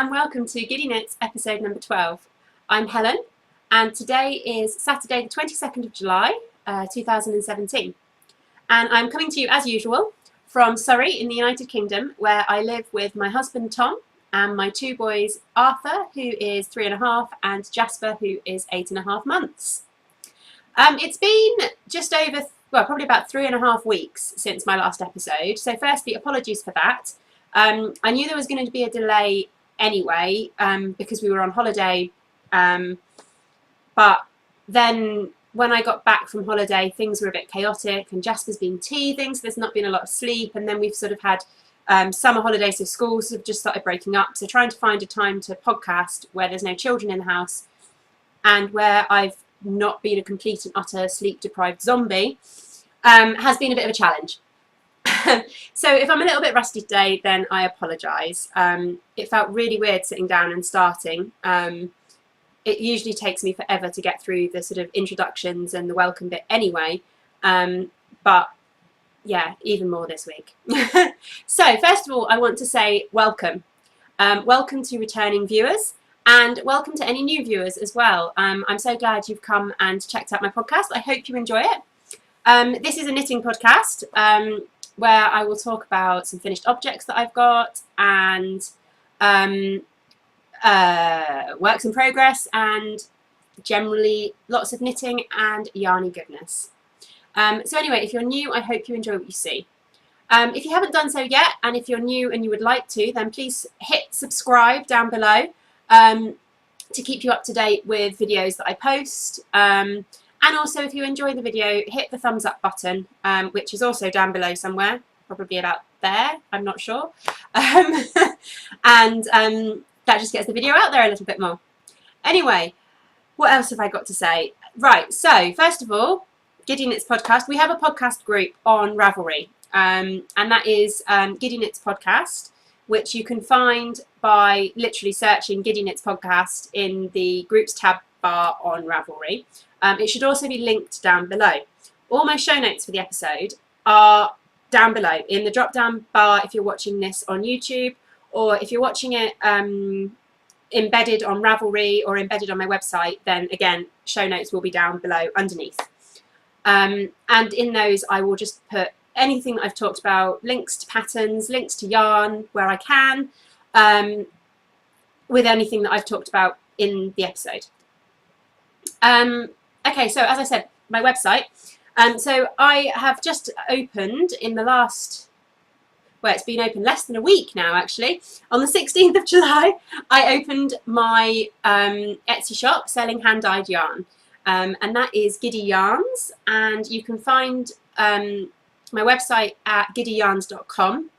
and welcome to Giddy Knits episode number 12. I'm Helen and today is Saturday the 22nd of July 2017 and I'm coming to you as usual from Surrey in the United Kingdom, where I live with my husband Tom and my two boys Arthur, who is 3.5, and Jasper, who is 8.5 months. It's been just over, well, probably about 3.5 weeks since my last episode, so firstly apologies for that. I knew there was going to be a delay anyway because we were on holiday, but then when I got back from holiday things were a bit chaotic and Jasper's been teething, so there's not been a lot of sleep, and then we've sort of had summer holidays, so schools have just started breaking up, so trying to find a time to podcast where there's no children in the house and where I've not been a complete and utter sleep deprived zombie has been a bit of a challenge. So if I'm a little bit rusty today, then I apologise. It felt really weird sitting down and starting. It usually takes me forever to get through the sort of introductions and the welcome bit anyway, but yeah, even more this week. So first of all, I want to say welcome. Welcome to returning viewers, and welcome to any new viewers as well. I'm so glad you've come and checked out my podcast. I hope you enjoy it. This is a knitting podcast where I will talk about some finished objects that I've got and works in progress and generally lots of knitting and yarny goodness. So anyway, if you're new, I hope you enjoy what you see. If you haven't done so yet, and if you're new and you would like to, then please hit subscribe down below to keep you up to date with videos that I post. And also, if you enjoy the video, hit the thumbs up button, which is also down below somewhere, probably about there, I'm not sure. And that just gets the video out there a little bit more. Anyway, what else have I got to say? Right, so first of all, Giddy Knits Podcast. We have a podcast group on Ravelry, and that is Giddy Knits Podcast, which you can find by literally searching Giddy Knits Podcast in the groups tab bar on Ravelry. It should also be linked down below. All my show notes for the episode are down below in the drop down bar if you're watching this on YouTube, or if you're watching it embedded on Ravelry or embedded on my website, then again, show notes will be down below underneath. And in those I will just put anything that I've talked about, links to patterns, links to yarn where I can, with anything that I've talked about in the episode. Okay, so as I said, my website. So I have just opened in the last, well, it's been open less than a week now actually. On the 16th of July, I opened my Etsy shop selling hand-dyed yarn. And that is Giddy Yarns, and you can find my website at giddyyarns.com,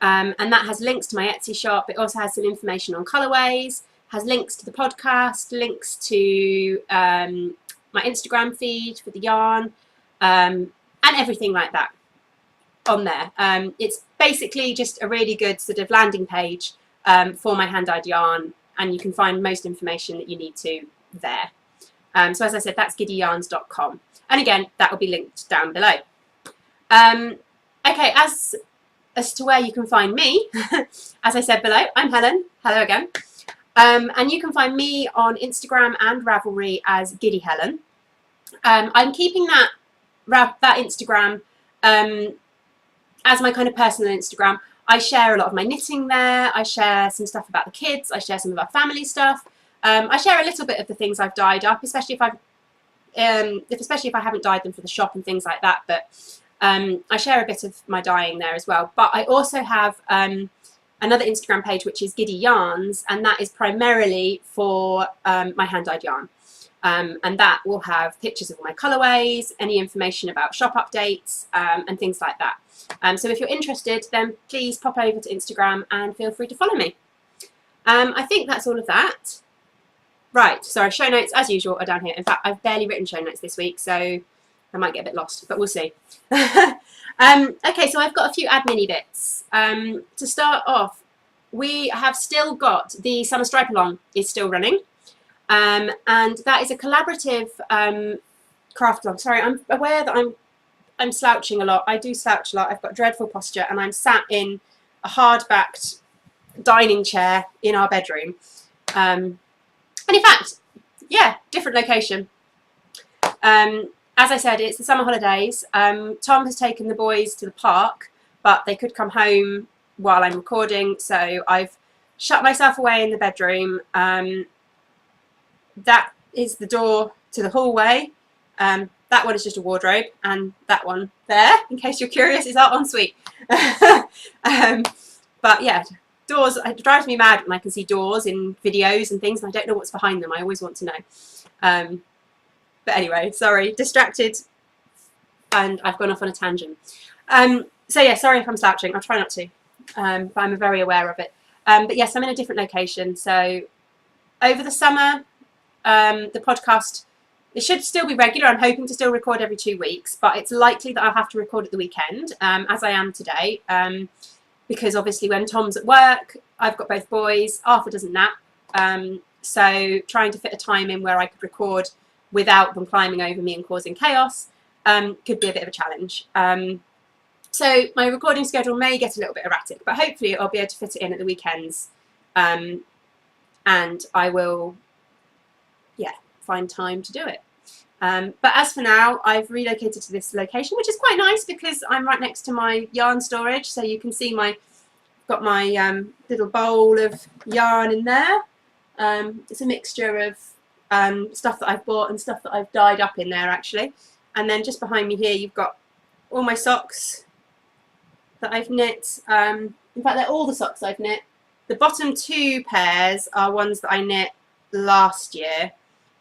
and that has links to my Etsy shop. It also has some information on colourways, has links to the podcast, links to my Instagram feed for the yarn, and everything like that on there. It's basically just a really good sort of landing page for my hand-dyed yarn, and you can find most information that you need to there. So as I said, that's giddyyarns.com, and again that will be linked down below. Okay, as to where you can find me, as I said below, I'm Helen. Hello again. And you can find me on Instagram and Ravelry as Giddy Helen. I'm keeping that Instagram as my kind of personal Instagram. I share a lot of my knitting there. I share some stuff about the kids. I share some of our family stuff. I share a little bit of the things I've dyed up, especially if I haven't dyed them for the shop and things like that. But I share a bit of my dyeing there as well. But I also have another Instagram page which is Giddy Yarns, and that is primarily for my hand-dyed yarn. And that will have pictures of all my colourways, any information about shop updates, and things like that. So if you're interested, then please pop over to Instagram and feel free to follow me. I think that's all of that. Right, sorry, show notes as usual are down here. In fact, I've barely written show notes this week, so I might get a bit lost, but we'll see. Okay, so I've got a few admin-y bits. To start off, we have still got the Summer Stripe Along is still running. And that is a collaborative craft along. Sorry, I'm aware that I'm slouching a lot. I do slouch a lot. I've got dreadful posture, and I'm sat in a hard-backed dining chair in our bedroom. And in fact, yeah, different location. As I said, it's the summer holidays. Tom has taken the boys to the park, but they could come home while I'm recording, so I've shut myself away in the bedroom. That is the door to the hallway. That one is just a wardrobe, and that one there, in case you're curious, is our ensuite. But yeah, doors, it drives me mad when I can see doors in videos and things, and I don't know what's behind them. I always want to know. But anyway, sorry, distracted, and I've gone off on a tangent. So yeah, sorry if I'm slouching. I'll try not to, but I'm very aware of it. But yes, I'm in a different location. So over the summer, the podcast, it should still be regular. I'm hoping to still record every 2 weeks, but it's likely that I'll have to record at the weekend, as I am today, because obviously when Tom's at work, I've got both boys. Arthur doesn't nap, so trying to fit a time in where I could record without them climbing over me and causing chaos could be a bit of a challenge. So my recording schedule may get a little bit erratic, but hopefully I'll be able to fit it in at the weekends, and I will, yeah, find time to do it. But as for now, I've relocated to this location, which is quite nice because I'm right next to my yarn storage, so you can see got my little bowl of yarn in there. It's a mixture of stuff that I've bought and stuff that I've dyed up in there actually. And then just behind me here you've got all my socks that I've knit. In fact, they're all the socks I've knit. The bottom 2 pairs are ones that I knit last year,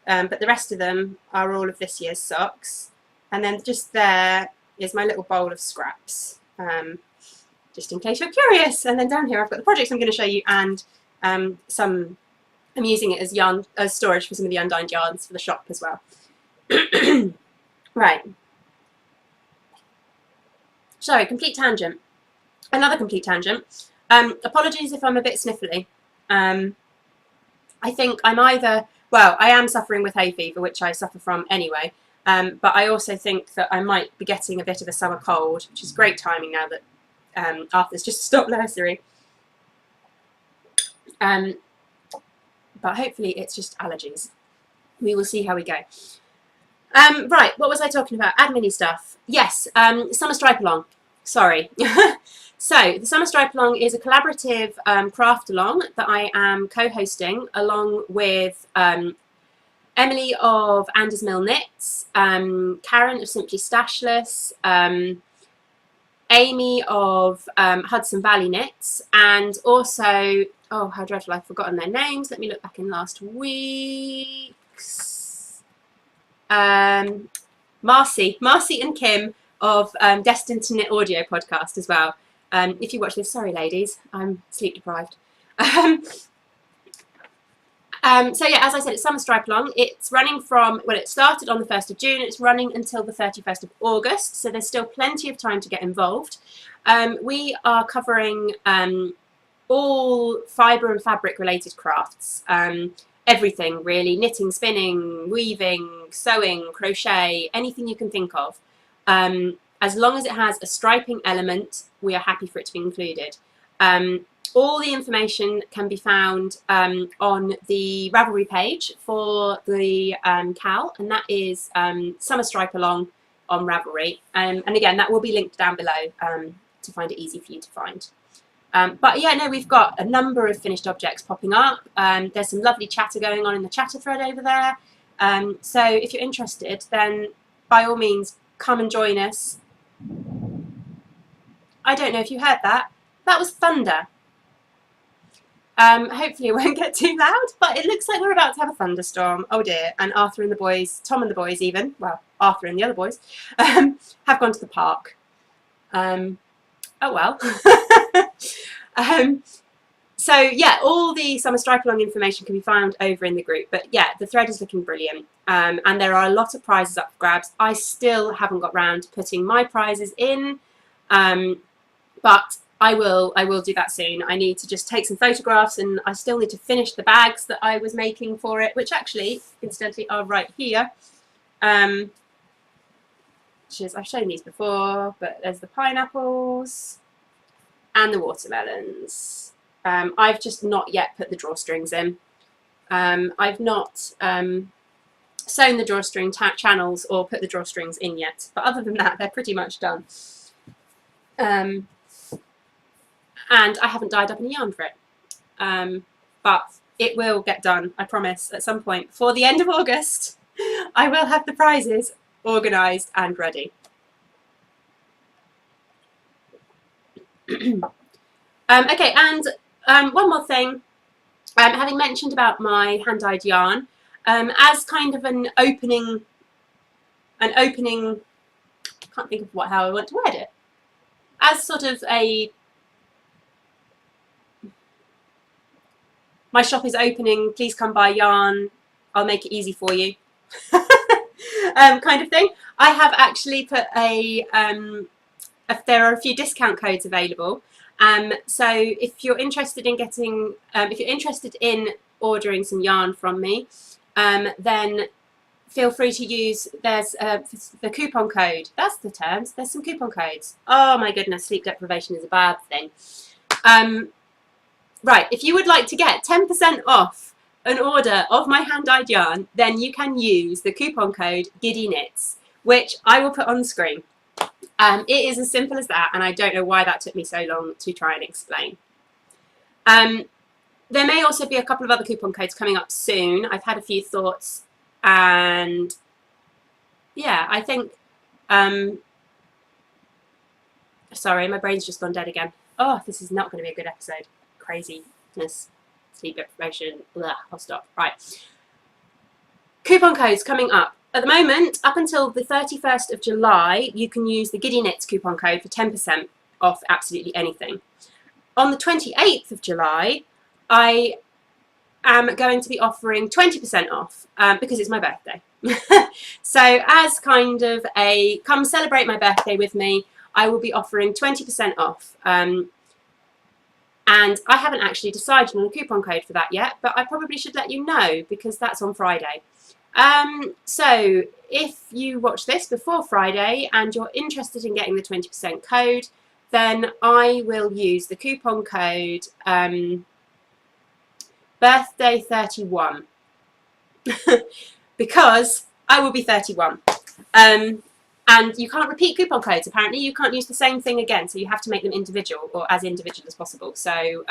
but the rest of them are all of this year's socks. And then just there is my little bowl of scraps, just in case you're curious. And then down here I've got the projects I'm going to show you, and I'm using it as yarn, as storage for some of the undyed yarns for the shop as well. Right. Sorry, complete tangent. Another complete tangent. Apologies if I'm a bit sniffly. I think I'm either, well, I am suffering with hay fever, which I suffer from anyway, but I also think that I might be getting a bit of a summer cold, which is great timing now that Arthur's just stopped nursery. But hopefully it's just allergies. We will see how we go. Right, what was I talking about? Admin-y stuff. Yes, Summer Stripe Along. Sorry. So, the Summer Stripe Along is a collaborative craft along that I am co-hosting along with Emily of AndersMill Knits, Karen of SimplyStashless, Amy of Hudson Valley Knits, and also, oh how dreadful, I've forgotten their names. Let me look back in last week's. Marcy and Kim of Destined to Knit Audio podcast as well. If you watch this, sorry ladies, I'm sleep deprived. So yeah, as I said, it's Summer Stripe Along. It's running from, well, it started on the 1st of June. It's running until the 31st of August. So there's still plenty of time to get involved. We are covering all fibre and fabric related crafts. Everything really, knitting, spinning, weaving, sewing, crochet, anything you can think of. As long as it has a striping element, we are happy for it to be included. All the information can be found on the Ravelry page for the cowl, and that is Summer Stripe Along on Ravelry. And again, that will be linked down below to find it easy for you to find. But yeah, no, we've got a number of finished objects popping up. There's some lovely chatter going on in the chatter thread over there. So if you're interested, then by all means, come and join us. I don't know if you heard that. That was thunder. Hopefully it won't get too loud, but it looks like we're about to have a thunderstorm. Oh dear. And Arthur and the boys, Tom and the boys even, well, Arthur and the other boys, have gone to the park. Oh well. So yeah, all the Summer Stripe Along information can be found over in the group. But yeah, the thread is looking brilliant. And there are a lot of prizes up for grabs. I still haven't got round to putting my prizes in, but I will do that soon. I need to just take some photographs, and I still need to finish the bags that I was making for it, which actually, incidentally, are right here. I've shown these before, but there's the pineapples and the watermelons. I've just not yet put the drawstrings in. I've not sewn the drawstring channels or put the drawstrings in yet, but other than that, they're pretty much done. And I haven't dyed up any yarn for it, but it will get done, I promise, at some point before the end of August. I will have the prizes organised and ready. Okay, and one more thing, having mentioned about my hand-dyed yarn, as kind of an opening, I can't think of how I want to word it, as sort of a, my shop is opening, please come buy yarn, I'll make it easy for you, kind of thing. I have actually put there are a few discount codes available. So if you're interested in getting, if you're interested in ordering some yarn from me, then feel free to use, there's the coupon code, that's the terms, there's some coupon codes. Oh my goodness, sleep deprivation is a bad thing. Right, if you would like to get 10% off an order of my hand-dyed yarn, then you can use the coupon code Giddy Knits, which I will put on the screen. It is as simple as that, and I don't know why that took me so long to try and explain. There may also be a couple of other coupon codes coming up soon. I've had a few thoughts, and yeah, I think, sorry, my brain's just gone dead again. Oh, this is not going to be a good episode. Craziness, sleep deprivation, blah, I'll stop. Right. Coupon codes coming up. At the moment, up until the 31st of July, you can use the Giddy Knits coupon code for 10% off absolutely anything. On the 28th of July, I am going to be offering 20% off because it's my birthday. So as kind of a, come celebrate my birthday with me, I will be offering 20% off. And I haven't actually decided on a coupon code for that yet, but I probably should let you know because that's on Friday. So if you watch this before Friday and you're interested in getting the 20% code, then I will use the coupon code birthday31 because I will be 31. And you can't repeat coupon codes, apparently. You can't use the same thing again, so you have to make them individual, or as individual as possible. So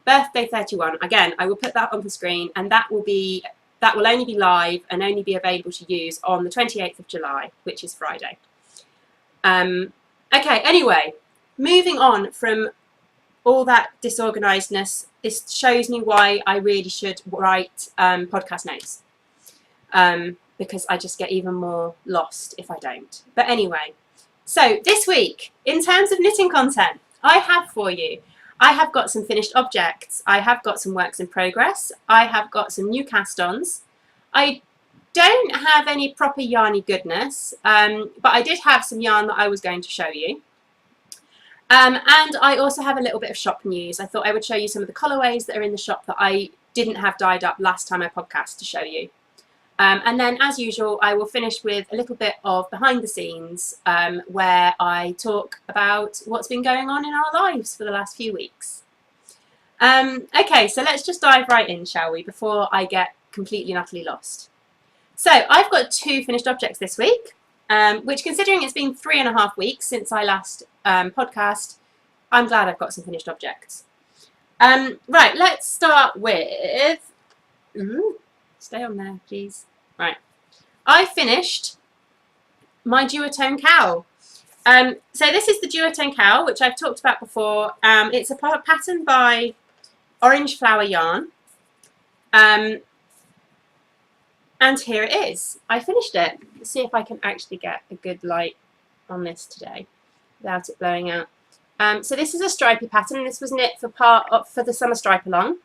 birthday31, again, I will put that on the screen, and that will only be live and only be available to use on the 28th of July, which is Friday. Okay, anyway, moving on from all that disorganizedness, this shows me why I really should write podcast notes. Because I just get even more lost if I don't. But anyway, so this week, in terms of knitting content, I have for you, I have got some finished objects, I have got some works in progress, I have got some new cast-ons. I don't have any proper yarny goodness, but I did have some yarn that I was going to show you. And I also have a little bit of shop news. I thought I would show you some of the colourways that are in the shop that I didn't have dyed up last time I podcast to show you. And then, as usual, I will finish with a little bit of behind the scenes where I talk about what's been going on in our lives for the last few weeks. Okay, so let's just dive right in, shall we, before I get completely and utterly lost. So I've got 2 finished objects this week, which, considering it's been 3.5 weeks since I last podcast, I'm glad I've got some finished objects. Right, let's start with... Stay on there, please. Right. I finished my Duotone Cowl. So this is the Duotone Cowl, which I've talked about before. It's a pattern by Orange Flower Yarn. And here it is. I finished it. Let's see if I can actually get a good light on this today without it blowing out. So this is a stripy pattern. This was knit for the summer stripe along.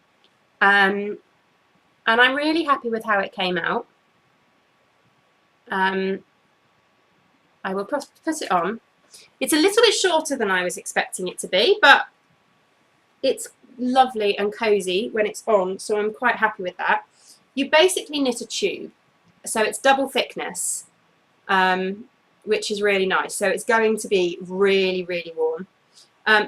And I'm really happy with how it came out. I will put it on. It's a little bit shorter than I was expecting it to be, but it's lovely and cozy when it's on, so I'm quite happy with that. You basically knit a tube, so it's double thickness, which is really nice. So it's going to be really, really warm.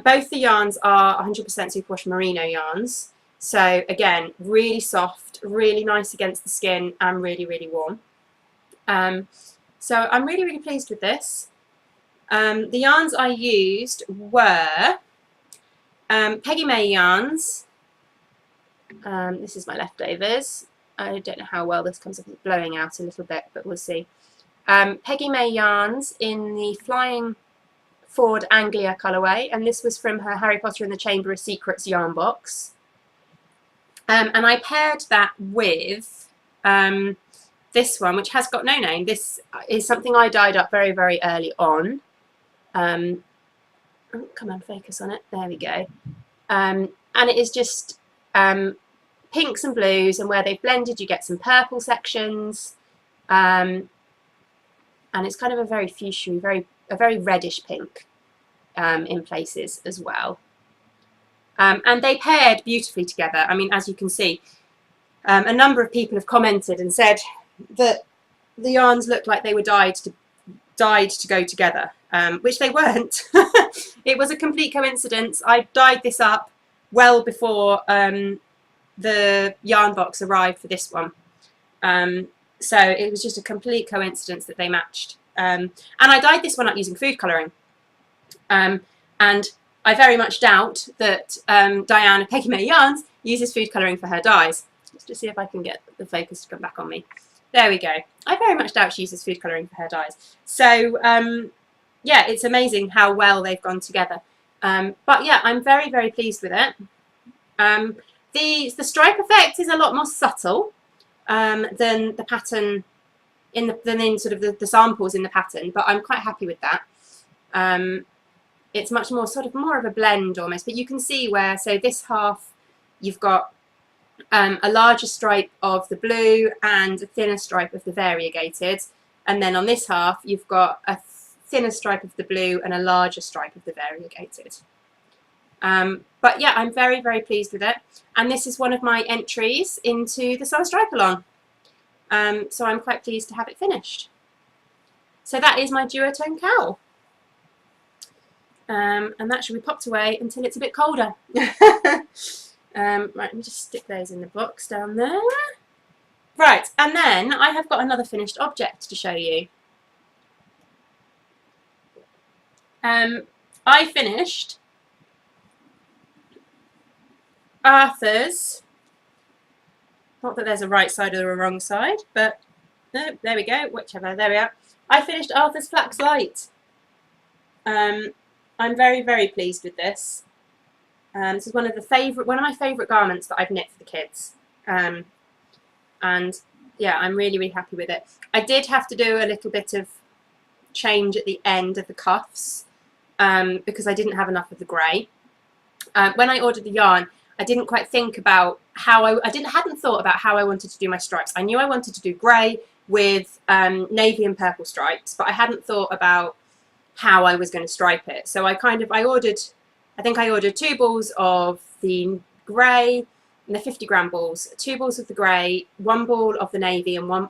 Both the yarns are 100% Superwash Merino yarns. So again, really soft, really nice against the skin and really, really warm. So I'm really, really pleased with this. The yarns I used were Peggy May yarns. This is my leftovers. I don't know how well this comes up. It's blowing out a little bit, but we'll see. Peggy May yarns in the Flying Forward Anglia colourway, and this was from her Harry Potter and the Chamber of Secrets yarn box. And I paired that with this one, which has got no name. This is something I dyed up very, very early on. Oh, come on, focus on it. There we go. And it is just pinks and blues, and where they've blended, you get some purple sections. And it's kind of a very fuchsia, a very reddish pink in places as well. And they paired beautifully together. I mean, as you can see, a number of people have commented and said that the yarns looked like they were dyed to go together, which they weren't. It was a complete coincidence. I dyed this up well before the yarn box arrived for this one. So it was just a complete coincidence that they matched. And I dyed this one up using food colouring. And I very much doubt that Diane of Peggy May Yarns uses food colouring for her dyes. Let's just see if I can get the focus to come back on me. There we go. I very much doubt she uses food colouring for her dyes. So, yeah, it's amazing how well they've gone together. But yeah, I'm very, very pleased with it. The stripe effect is a lot more subtle than the pattern than in sort of the samples in the pattern, but I'm quite happy with that. It's much more sort of more of a blend almost, but you can see where, so this half you've got a larger stripe of the blue and a thinner stripe of the variegated, and then on this half you've got a thinner stripe of the blue and a larger stripe of the variegated. But yeah, I'm very, very pleased with it, and this is one of my entries into the Summer Stripe Along. So I'm quite pleased to have it finished. So that is my Duotone Cowl. And that should be popped away until it's a bit colder. Right, let me just stick those in the box down there. Right, and then I have got another finished object to show you. I finished Arthur's, not that there's a right side or a wrong side, but no, there we go, whichever, there we are. I finished Arthur's Flax Light. I'm very, very pleased with this. This is one of my favourite garments that I've knit for the kids. And yeah, I'm really, really happy with it. I did have to do a little bit of change at the end of the cuffs because I didn't have enough of the grey. When I ordered the yarn, I didn't quite think about how hadn't thought about how I wanted to do my stripes. I knew I wanted to do grey with navy and purple stripes, but I hadn't thought about how I was going to stripe it. So I think I ordered 2 balls of the grey and the 50-gram balls, 2 balls of the grey, 1 ball of the navy and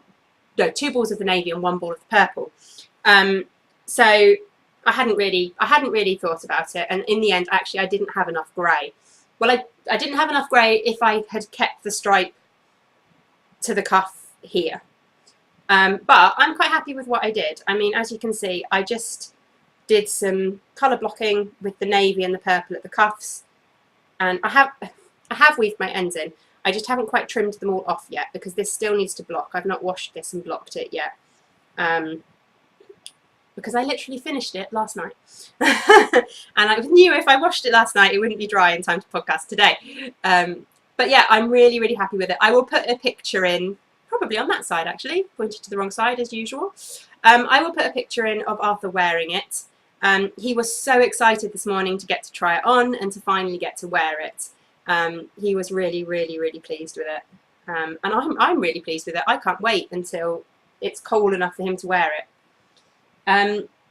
2 balls of the navy and 1 ball of the purple. So I hadn't really thought about it, and in the end, actually, I didn't have enough grey. Well, I didn't have enough grey if I had kept the stripe to the cuff here. But I'm quite happy with what I did. I mean, as you can see, I just did some colour blocking with the navy and the purple at the cuffs, and I have weaved my ends in. I just haven't quite trimmed them all off yet because this still needs to block. I've not washed this and blocked it yet. Because I literally finished it last night. And I knew if I washed it last night, it wouldn't be dry in time to podcast today. But yeah, I'm really, really happy with it. I will put a picture in, probably on that side actually, pointed to the wrong side as usual. I will put a picture in of Arthur wearing it. He was so excited this morning to get to try it on and to finally get to wear it. He was really, really, really pleased with it. And I'm really pleased with it. I can't wait until it's cold enough for him to wear it.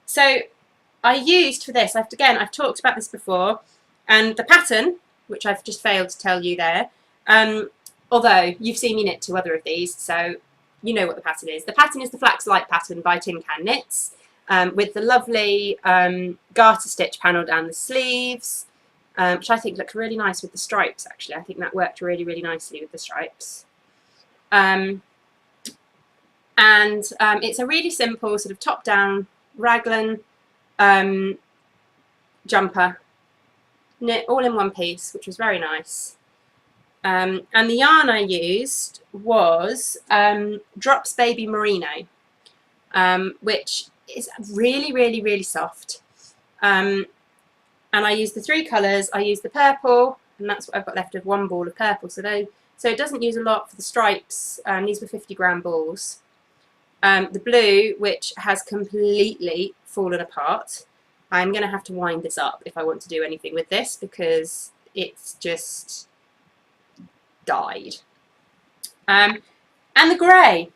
So I used for this, I've talked about this before, and the pattern, which I've just failed to tell you there, although you've seen me knit 2 other of these, so you know what the pattern is. The pattern is the Flax Light pattern by Tin Can Knits. with the lovely garter stitch panel down the sleeves, which I think looks really nice with the stripes actually. I think that worked really, really nicely with the stripes. It's a really simple sort of top-down raglan jumper, knit all in one piece, which was very nice. And the yarn I used was Drops Baby Merino, which is really, really, really soft. And I used the 3 colours. I used the purple, and that's what I've got left of one ball of purple. So it doesn't use a lot for the stripes. These were 50-gram balls. The blue, which has completely fallen apart. I'm going to have to wind this up if I want to do anything with this because it's just died. And the grey.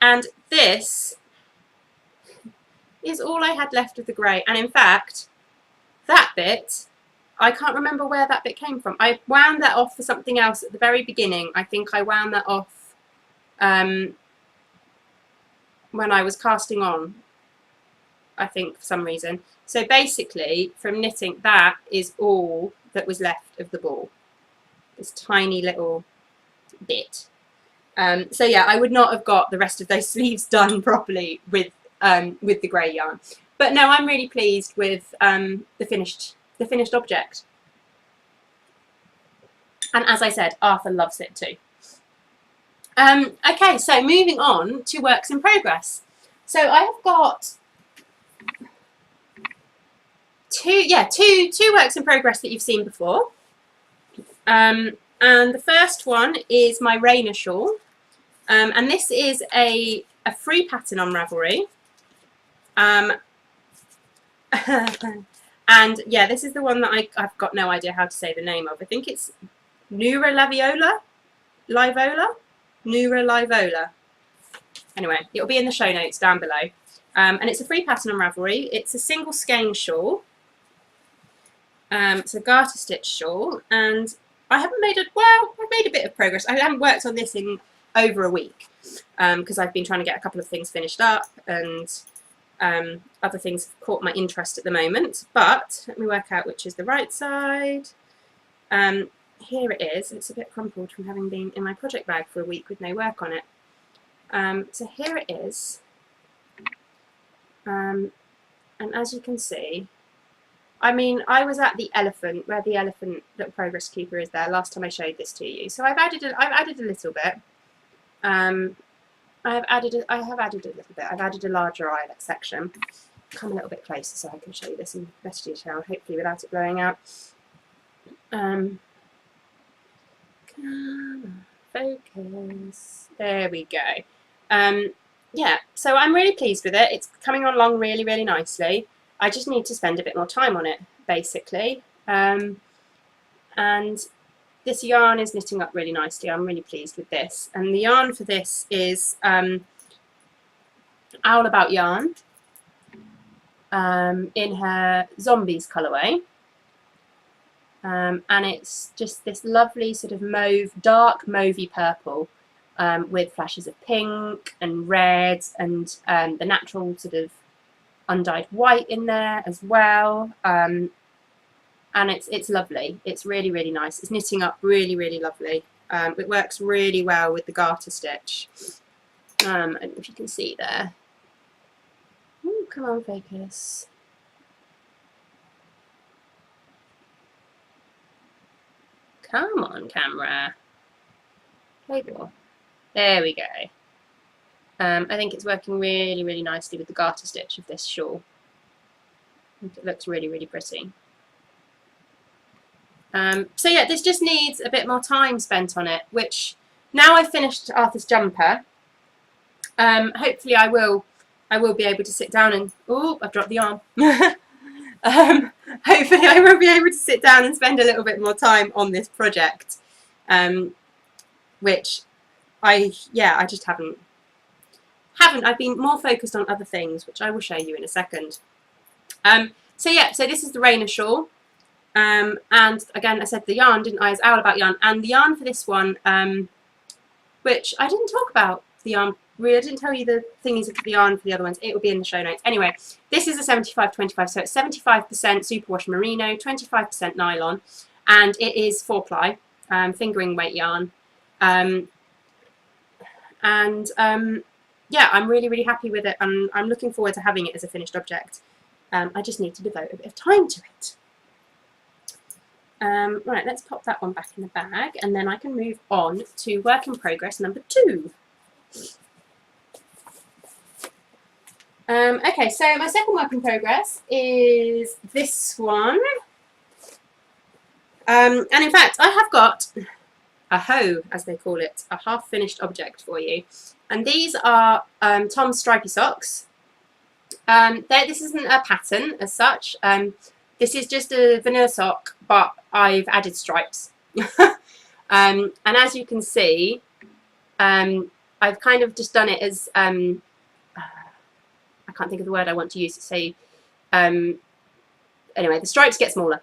And this is all I had left of the grey. And in fact, that bit, I can't remember where that bit came from. I wound that off for something else at the very beginning. I think I wound that off when I was casting on, I think, for some reason. So basically, from knitting, that is all that was left of the ball. This tiny little bit. So yeah, I would not have got the rest of those sleeves done properly with the grey yarn. But no, I'm really pleased with the finished object. And as I said, Arthur loves it too. Okay, so moving on to works in progress. So I have got two works in progress that you've seen before. And the first one is my Reina Shawl. And this is a free pattern on Ravelry. And yeah, this is the one that I've got no idea how to say the name of. I think it's Nura Livola. Anyway, it'll be in the show notes down below. And it's a free pattern on Ravelry. It's a single skein shawl. It's a garter stitch shawl, and I haven't made I've made a bit of progress. I haven't worked on this in over a week because I've been trying to get a couple of things finished up, and other things have caught my interest at the moment. But let me work out which is the right side. Here it is. It's a bit crumpled from having been in my project bag for a week with no work on it. So here it is. And as you can see, I mean, I was at the elephant, where the elephant little progress keeper is there, last time I showed this to you. So I've added a little bit. I have added a little bit. I've added a larger eyelet section. Come a little bit closer so I can show you this in better detail, hopefully without it blowing out. Come on, focus. There we go. Yeah, so I'm really pleased with it. It's coming along really, really nicely. I just need to spend a bit more time on it, basically. And this yarn is knitting up really nicely. I'm really pleased with this. And the yarn for this is Owl About Yarn in her Zombies colourway. And it's just this lovely sort of mauve, dark mauvey purple with flashes of pink and red and the natural sort of undyed white in there as well. And it's lovely. It's really, really nice. It's knitting up really, really lovely. It works really well with the garter stitch. I don't know if you can see there. Ooh, come on, focus. Come on, camera. Cable. There we go. I think it's working really, really nicely with the garter stitch of this shawl. It looks really, really pretty. So yeah, this just needs a bit more time spent on it, which now I've finished Arthur's jumper, hopefully I will be able to sit down and, oh, I've dropped the arm. Hopefully I will be able to sit down and spend a little bit more time on this project, which I just haven't. I've been more focused on other things, which I will show you in a second. So yeah, so this is the Reina Shawl. And again, I said the yarn, didn't I? It's Owl About Yarn. And the yarn for this one, which I didn't talk about the yarn I didn't tell you the thingies of the yarn for the other ones. It will be in the show notes. Anyway, this is a 75-25, so it's 75% Superwash Merino, 25% nylon, and it is 4-ply, fingering weight yarn. Yeah, I'm really, really happy with it, and I'm looking forward to having it as a finished object. I just need to devote a bit of time to it. Right, let's pop that one back in the bag, and then I can move on to work in progress number 2. Okay, so my second work in progress is this one. And in fact, I have got a hoe, as they call it, a half-finished object for you. And these are Tom's stripy socks. This isn't a pattern as such. This is just a vanilla sock, but I've added stripes. And as you can see, I've kind of just done it as, I can't think of the word I want to use to say, anyway, the stripes get smaller.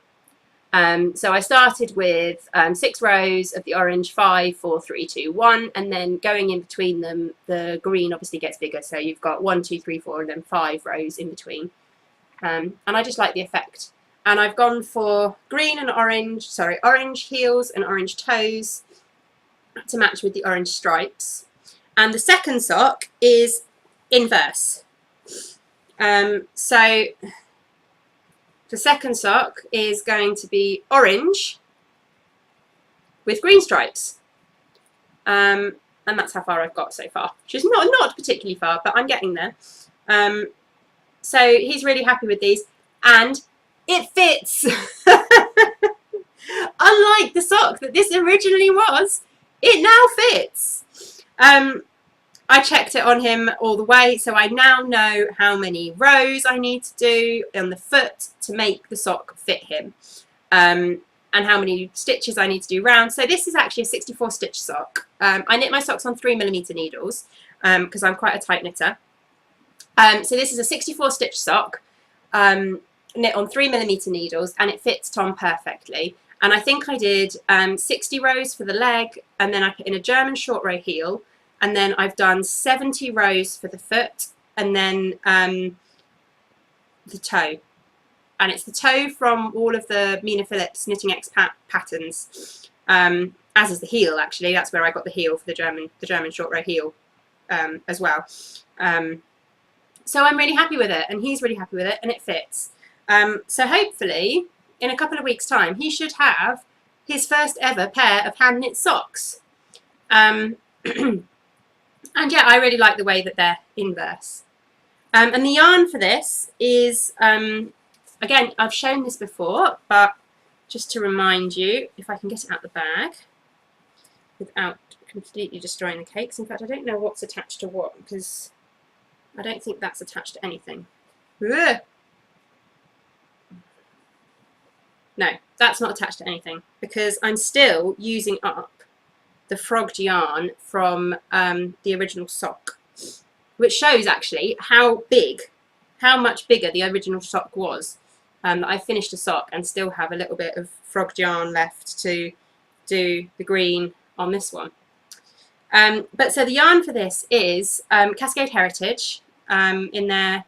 So I started with 6 rows of the orange, 5, 4, 3, 2, 1, and then going in between them, the green obviously gets bigger. So you've got 1, 2, 3, 4, and then 5 rows in between. And I just like the effect. And I've gone for green and orange, sorry, orange heels and orange toes to match with the orange stripes. And the second sock is inverse. So the second sock is going to be orange with green stripes. And that's how far I've got so far, which is not particularly far, but I'm getting there. So he's really happy with these, and it fits. Unlike the sock that this originally was, it now fits. I checked it on him all the way, so I now know how many rows I need to do on the foot to make the sock fit him, and how many stitches I need to do round. So this is actually a 64 stitch sock. I knit my socks on 3mm needles because I'm quite a tight knitter. So this is a 64 stitch sock knit on 3mm needles, and it fits Tom perfectly. And I think I did 60 rows for the leg, and then I put in a German short row heel. And then I've done 70 rows for the foot, and then the toe. And it's the toe from all of the Mina Phillips Knitting X patterns, as is the heel, actually. That's where I got the heel for the German short row heel as well. So I'm really happy with it, and he's really happy with it, and it fits. So hopefully, in a couple of weeks' time, he should have his first ever pair of hand knit socks. And yeah, I really like the way that they're inverse. And the yarn for this is, again, I've shown this before, but just to remind you, if I can get it out the bag without completely destroying the cakes. In fact, I don't know what's attached to what, because I don't think that's attached to anything. Ugh. No, that's not attached to anything, because I'm still using up the frogged yarn from the original sock, which shows actually how much bigger the original sock was. I finished a sock and still have a little bit of frogged yarn left to do the green on this one. But so the yarn for this is Cascade Heritage in their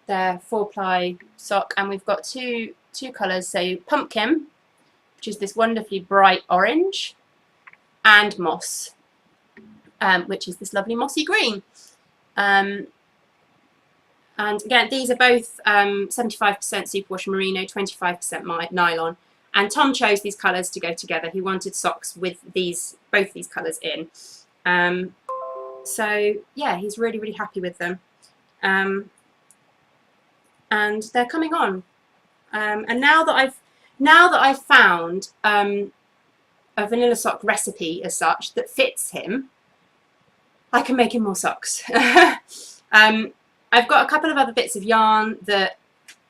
4-ply sock, and we've got two colours, so Pumpkin, which is this wonderfully bright orange, and Moss, which is this lovely mossy green. And again, these are both 75% Superwash Merino, 25% nylon. And Tom chose these colours to go together. He wanted socks with both these colours in. So yeah, he's really, really happy with them. And they're coming on. And now that I've found a vanilla sock recipe as such that fits him, I can make him more socks. I've got a couple of other bits of yarn that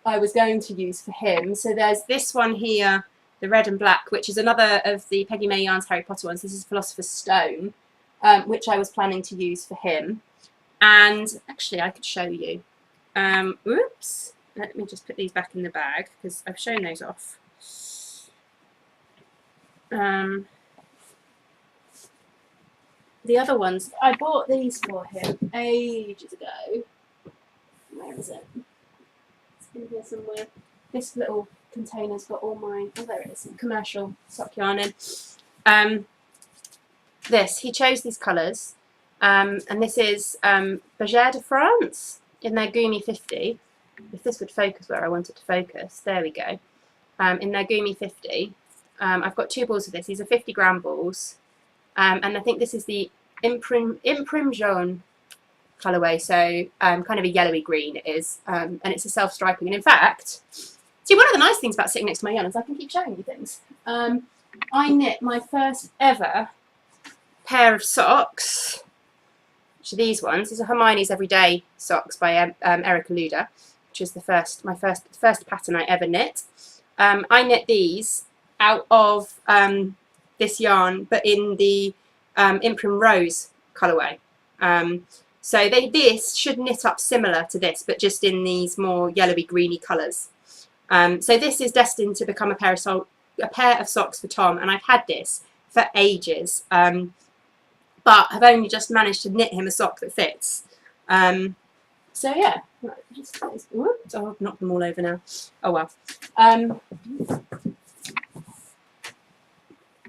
I was going to use for him. So there's this one here, the red and black, which is another of the Peggy May Yarns Harry Potter ones. This is Philosopher's Stone, which I was planning to use for him. And actually I could show you. Oops. Let me just put these back in the bag, because I've shown those off. the other ones, I bought these for him ages ago. Where is it? It's in here somewhere. This little container's got all my, oh there it is, commercial sock yarn in. He chose these colours, and this is Bergère de France in their Gumi 50. If this would focus where I want it to focus, there we go. In their Gumi 50. I've got 2 balls of this. These are 50-gram balls. And I think this is the Imprime Jaune colourway, so kind of a yellowy green it is, and it's a self-striping. And in fact, see, one of the nice things about sitting next to my yarn is I can keep showing you things. I knit my first ever pair of socks, which are these ones. These are Hermione's Everyday socks by Erica Luda, which is my first pattern I ever knit. I knit these out of this yarn, but in the Imprime Rose colourway. So this should knit up similar to this, but just in these more yellowy greeny colours. So this is destined to become a pair of socks for Tom, and I've had this for ages, but have only just managed to knit him a sock that fits. So yeah, oops, I've knocked them all over now. Oh well.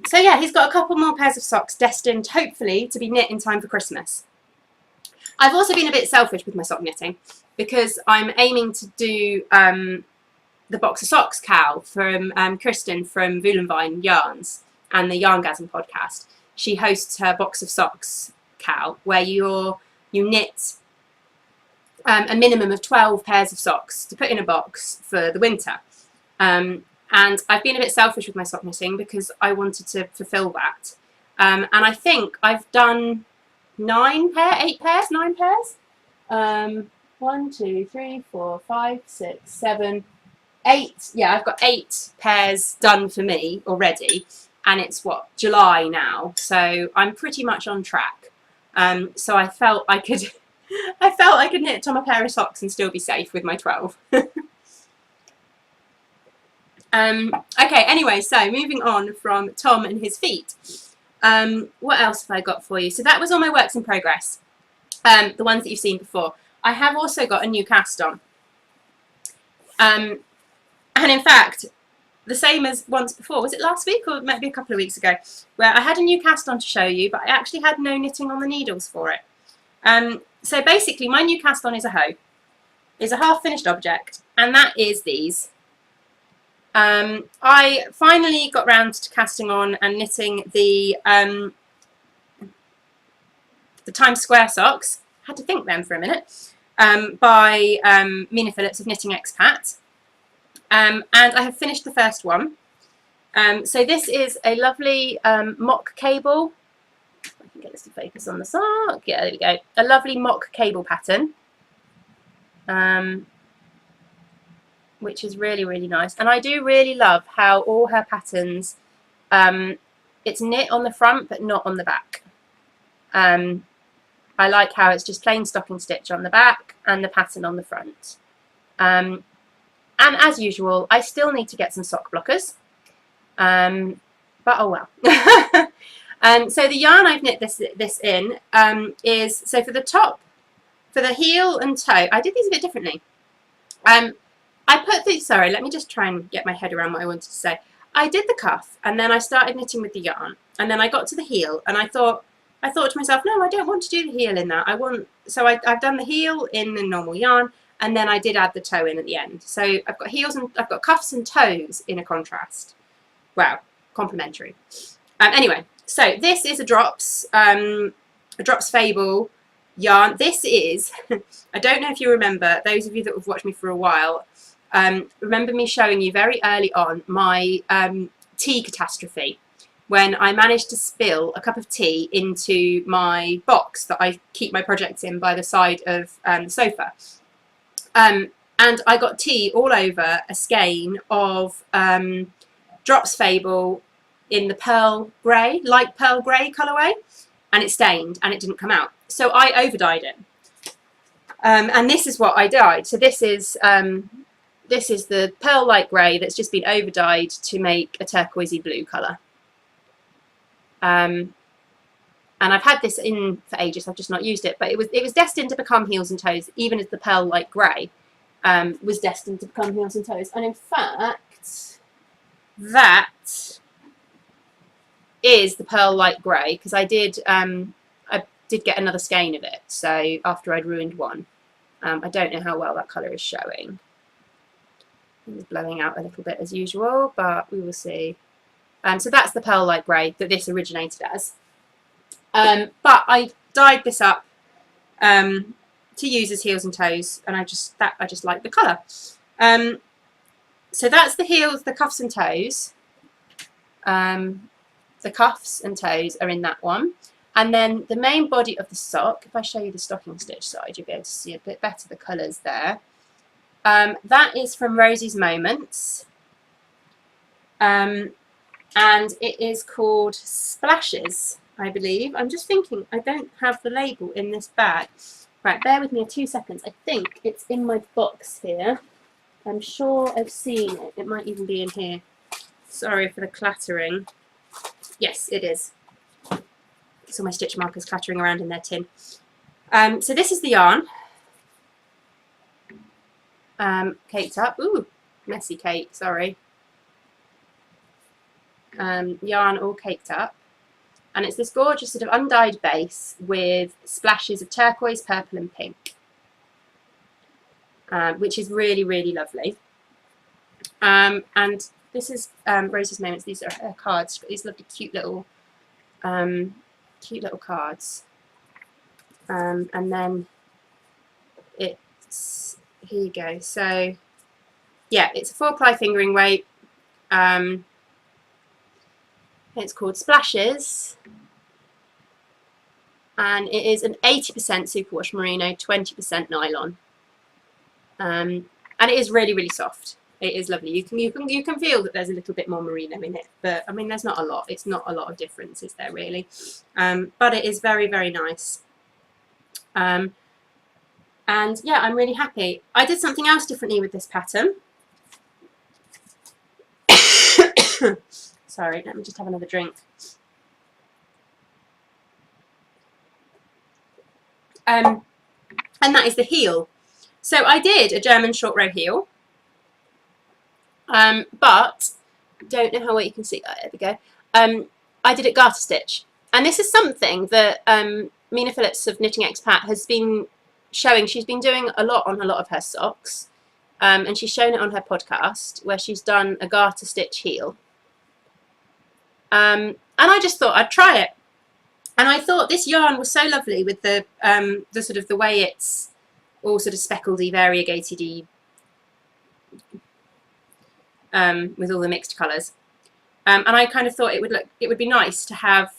So yeah, he's got a couple more pairs of socks destined, hopefully, to be knit in time for Christmas. I've also been a bit selfish with my sock knitting because I'm aiming to do the Box of Socks cowl from Kristen from Voulenvine Yarns and the Yarngasm podcast. She hosts her Box of Socks cowl where you knit a minimum of 12 pairs of socks to put in a box for the winter. And I've been a bit selfish with my sock knitting because I wanted to fulfill that. And I think I've done 9 pairs. 1, 2, 3, 4, 5, 6, 7, 8. Yeah, I've got 8 pairs done for me already. And it's what, July now. So I'm pretty much on track. So I felt I could knit Tom a pair of socks and still be safe with my 12. Okay, anyway, so moving on from Tom and his feet. What else have I got for you? So that was all my works in progress, the ones that you've seen before. I have also got a new cast on. And in fact, the same as once before, was it last week or maybe a couple of weeks ago, where I had a new cast on to show you, but I actually had no knitting on the needles for it. So basically, my new cast on is a hoe, is a half-finished object, and that is these. I finally got round to casting on and knitting the Times Square socks. Had to think then for a minute. By Mina Phillips of Knitting Expat. And I have finished the first one. So this is a lovely mock cable. If I can get this to focus on the sock. Yeah, there we go. A lovely mock cable pattern. Which is really, really nice. And I do really love how all her patterns, it's knit on the front but not on the back. I like how it's just plain stocking stitch on the back and the pattern on the front. And as usual, I still need to get some sock blockers. But oh well. So the yarn I've knit this in is, so for the top, for the heel and toe, I did these a bit differently. I put the, sorry, let me just try and get my head around what I wanted to say. I did the cuff and then I started knitting with the yarn and then I got to the heel and I thought to myself, no, I don't want to do the heel in that. I've done the heel in the normal yarn and then I did add the toe in at the end. So I've got heels and I've got cuffs and toes in a contrast. Wow, complementary. Anyway, so this is a Drops Fable yarn. This is, I don't know if you remember, those of you that have watched me for a while, remember me showing you very early on my tea catastrophe when I managed to spill a cup of tea into my box that I keep my projects in by the side of the sofa. And I got tea all over a skein of Drops Fable in the pearl grey, light pearl grey colourway, and it stained and it didn't come out. So I over-dyed it. And this is what I dyed. So this is the pearl light grey that's just been over-dyed to make a turquoisey blue colour. And I've had this in for ages, I've just not used it, but it was destined to become Heels and Toes, even as the Pearl Light Grey was destined to become Heels and Toes. And in fact, that is the Pearl Light Grey, because I did get another skein of it, so after I'd ruined one. I don't know how well that colour is showing. It's blowing out a little bit as usual, but we will see. So that's the Pearl Light Grey that this originated as. But I dyed this up to use as Heels and Toes, and I just like the colour. So that's the heels, the cuffs and toes. The cuffs and toes are in that one. And then the main body of the sock, if I show you the stocking stitch side, you'll be able to see a bit better the colours there. That is from Rosie's Moments. And it is called Splashes, I believe. I'm just thinking, I don't have the label in this bag. Right, bear with me 2 seconds. I think it's in my box here. I'm sure I've seen it. It might even be in here. Sorry for the clattering. Yes, it is. Saw my stitch markers clattering around in their tin. So this is the yarn. Caked up. Ooh, messy cake, sorry. Yarn all caked up. And it's this gorgeous sort of undyed base with splashes of turquoise, purple and pink. Which is really, really lovely. And this is Rosie's Moments. These are her cards. These lovely, cute little cards. And then it's, here you go. So yeah, it's a 4-ply fingering weight. It's called Splashes. And it is an 80% superwash merino, 20% nylon. And it is really, really soft. It is lovely. You can feel that there's a little bit more merino in it, but I mean there's not a lot. It's not a lot of difference, is there really? But it is very, very nice. And yeah, I'm really happy. I did something else differently with this pattern. Sorry, let me just have another drink. And that is the heel. So I did a German short row heel, but don't know how well you can see that. There we go. I did it garter stitch, and this is something that Mina Phillips of Knitting Expat has been showing. She's been doing a lot on a lot of her socks, and she's shown it on her podcast where she's done a garter stitch heel. And I just thought I'd try it, and I thought this yarn was so lovely with the sort of the way it's all sort of speckledy, variegatedy, with all the mixed colours. And I kind of thought it would be nice to have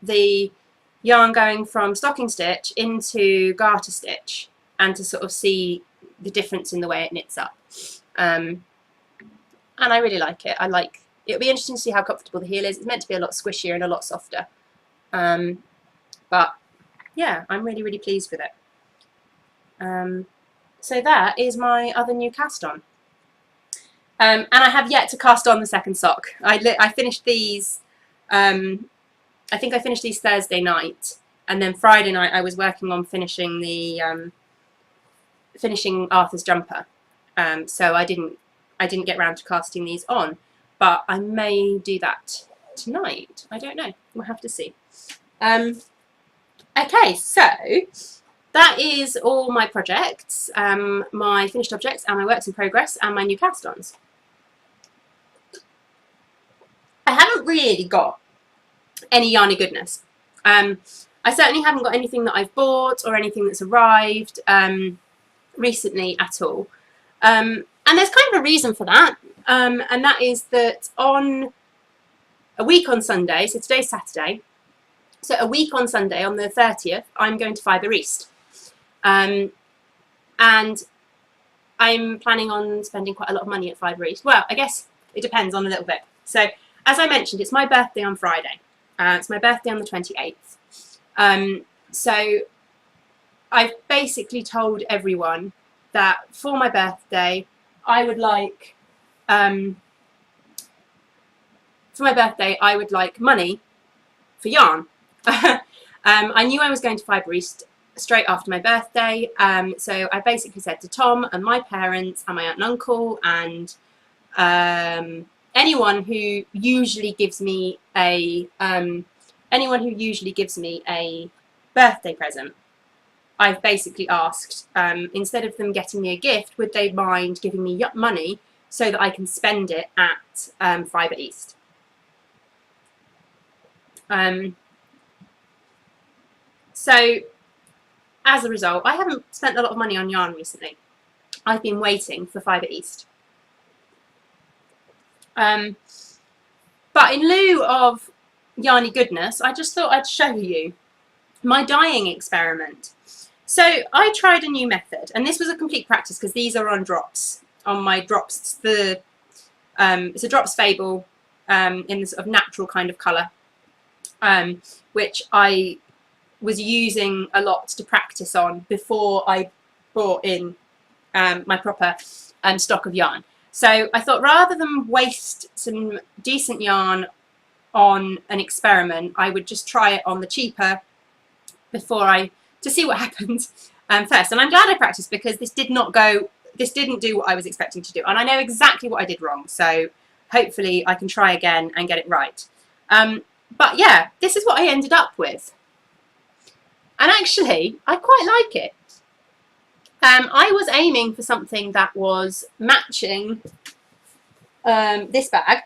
the yarn going from stocking stitch into garter stitch, and to sort of see the difference in the way it knits up. And I really like it. It'll be interesting to see how comfortable the heel is. It's meant to be a lot squishier and a lot softer. But yeah, I'm really, really pleased with it. So that is my other new cast on. And I have yet to cast on the second sock. I finished these, I think I finished these Thursday night, and then Friday night I was working on finishing the finishing Arthur's jumper. So I didn't get round to casting these on, but I may do that tonight. I don't know. We'll have to see. Okay, so that is all my projects, my finished objects and my works in progress and my new cast-ons. I haven't really got any yarny goodness. I certainly haven't got anything that I've bought or anything that's arrived recently at all. And there's kind of a reason for that, and that is that on a week on Sunday, so today's Saturday, so a week on Sunday, on the 30th, I'm going to Fibre East. And I'm planning on spending quite a lot of money at Fibre East. Well, I guess it depends on a little bit. So, as I mentioned, it's my birthday on Friday. It's my birthday on the 28th. So, I've basically told everyone that for my birthday, I would like, money for yarn. I knew I was going to Fibre East straight after my birthday, so I basically said to Tom and my parents and my aunt and uncle and anyone who usually gives me a birthday present, I've basically asked, instead of them getting me a gift, would they mind giving me money so that I can spend it at Fibre East. So as a result, I haven't spent a lot of money on yarn recently. I've been waiting for Fibre East. But in lieu of yarny goodness, I just thought I'd show you my dyeing experiment. So I tried a new method, and this was a complete practice because these are on drops, on my drops. It's a drops fable in the sort of natural kind of colour, which I was using a lot to practice on before I brought in my proper stock of yarn. So I thought rather than waste some decent yarn on an experiment, I would just try it on the cheaper to see what happens first. And I'm glad I practiced because this didn't do what I was expecting to do. And I know exactly what I did wrong. So hopefully I can try again and get it right. But yeah, this is what I ended up with. And actually, I quite like it. I was aiming for something that was matching this bag.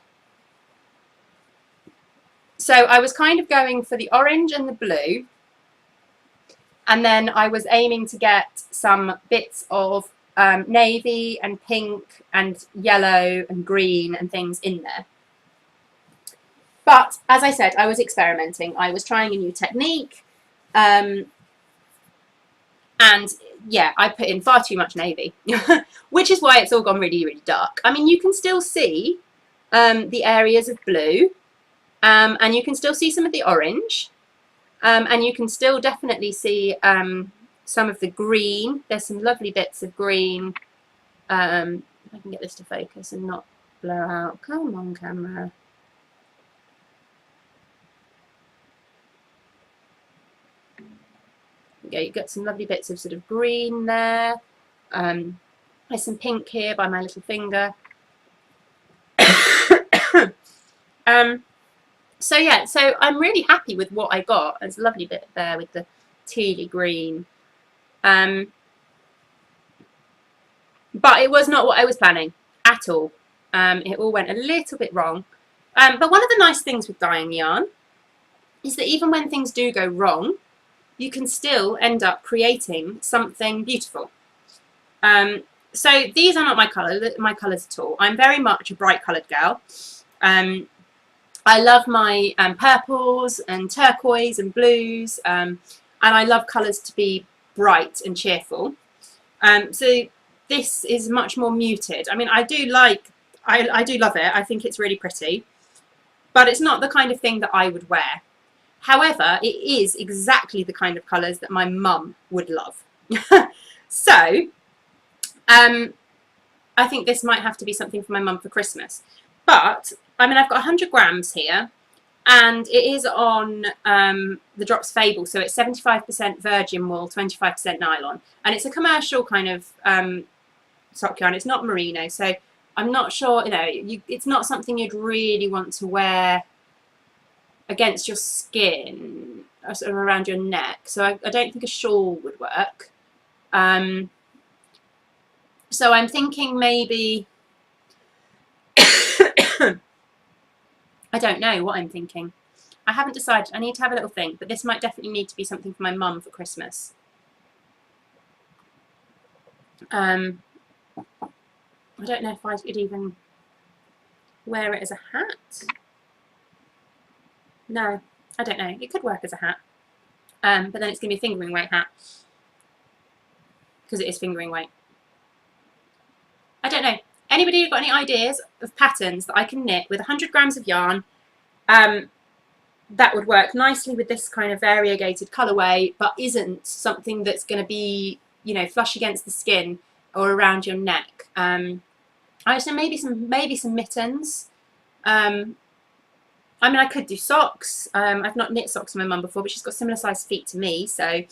So I was kind of going for the orange and the blue. And then I was aiming to get some bits of navy and pink and yellow and green and things in there. But as I said, I was experimenting. I was trying a new technique. And yeah, I put in far too much navy, which is why it's all gone really, really dark. I mean, you can still see the areas of blue, and you can still see some of the orange, and you can still definitely see some of the green. There's some lovely bits of green. If I can get this to focus and not blur out. Come on, camera. You've got some lovely bits of sort of green there. There's some pink here by my little finger. So yeah, so I'm really happy with what I got. There's a lovely bit there with the tealy green. But it was not what I was planning at all. It all went a little bit wrong. But one of the nice things with dyeing yarn is that even when things do go wrong, you can still end up creating something beautiful. So these are not my colours at all. I'm very much a bright coloured girl. I love my purples and turquoise and blues, and I love colours to be bright and cheerful. So this is much more muted. I mean, I do love it. I think it's really pretty, but it's not the kind of thing that I would wear. However, it is exactly the kind of colours that my mum would love. So, I think this might have to be something for my mum for Christmas. But, I mean, I've got 100 grams here, and it is on the Drops Fable, so it's 75% virgin wool, 25% nylon. And it's a commercial kind of sock yarn. It's not merino, so I'm not sure, it's not something you'd really want to wear against your skin, or sort of around your neck, so I don't think a shawl would work. So I'm thinking maybe I don't know what I'm thinking. I haven't decided. I need to have a little think, but this might definitely need to be something for my mum for Christmas. I don't know if I could even wear it as a hat. No, I don't know. It could work as a hat, but then it's going to be a fingering weight hat because it is fingering weight. I don't know. Anybody got any ideas of patterns that I can knit with 100 grams of yarn that would work nicely with this kind of variegated colourway, but isn't something that's going to be, flush against the skin or around your neck? I would say maybe some mittens. I mean, I could do socks. I've not knit socks for my mum before, but she's got similar sized feet to me, so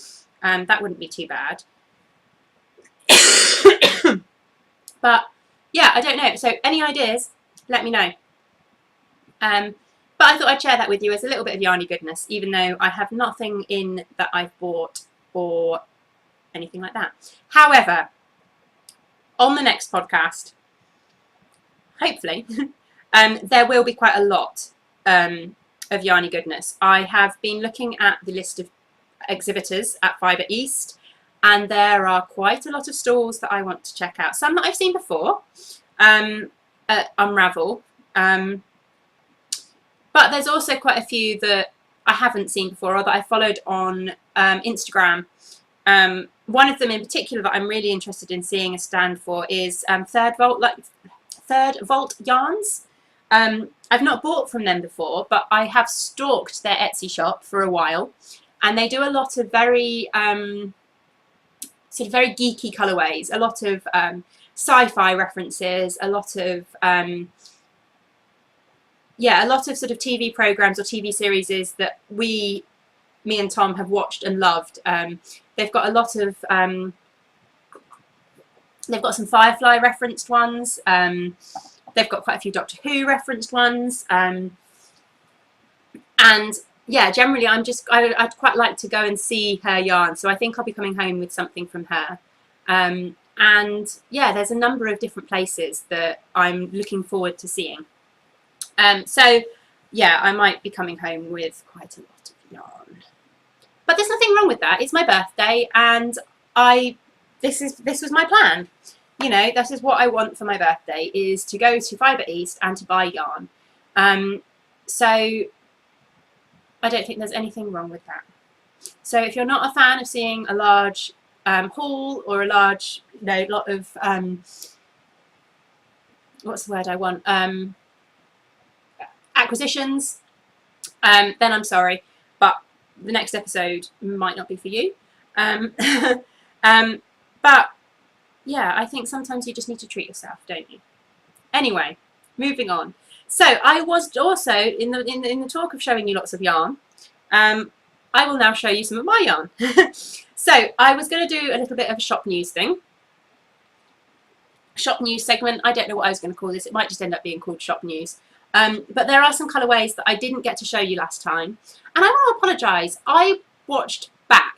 that wouldn't be too bad. But yeah, I don't know. So any ideas, let me know. But I thought I'd share that with you as a little bit of yarny goodness, even though I have nothing in that I've bought or anything like that. However, on the next podcast, hopefully, there will be quite a lot of yarny goodness. I have been looking at the list of exhibitors at Fibre East, and there are quite a lot of stalls that I want to check out. Some that I've seen before at Unravel, but there's also quite a few that I haven't seen before or that I followed on Instagram. One of them in particular that I'm really interested in seeing a stand for is Third Vault Yarns. I've not bought from them before, but I have stalked their Etsy shop for a while, and they do a lot of very sort of very geeky colourways, a lot of sci-fi references, a lot of yeah, a lot of sort of TV programs or TV series that me and Tom have watched and loved. They've got a lot of they've got some Firefly referenced ones. They've got quite a few Doctor Who referenced ones. And yeah, generally I'd quite like to go and see her yarn. So I think I'll be coming home with something from her. And yeah, there's a number of different places that I'm looking forward to seeing. So yeah, I might be coming home with quite a lot of yarn. But there's nothing wrong with that. It's my birthday, and this was my plan. You know, this is what I want for my birthday, is to go to Fibre East and to buy yarn. So I don't think there's anything wrong with that. So if you're not a fan of seeing a large haul or a large, you know, lot of what's the word I want? Acquisitions, then I'm sorry, but the next episode might not be for you. But yeah, I think sometimes you just need to treat yourself, don't you? Anyway, moving on. So I was also in the talk of showing you lots of yarn. I will now show you some of my yarn. So I was going to do a little bit of a shop news thing. Shop news segment. I don't know what I was going to call this. It might just end up being called shop news. But there are some colourways that I didn't get to show you last time. And I want to apologise. I watched back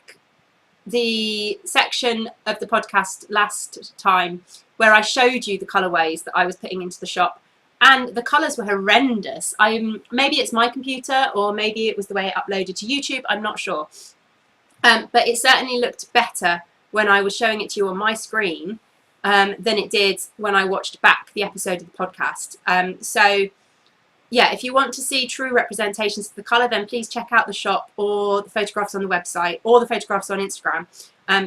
the section of the podcast last time where I showed you the colourways that I was putting into the shop. And the colours were horrendous. Maybe it's my computer, or maybe it was the way it uploaded to YouTube. I'm not sure. But it certainly looked better when I was showing it to you on my screen than it did when I watched back the episode of the podcast. So yeah, if you want to see true representations of the colour, then please check out the shop or the photographs on the website or the photographs on Instagram,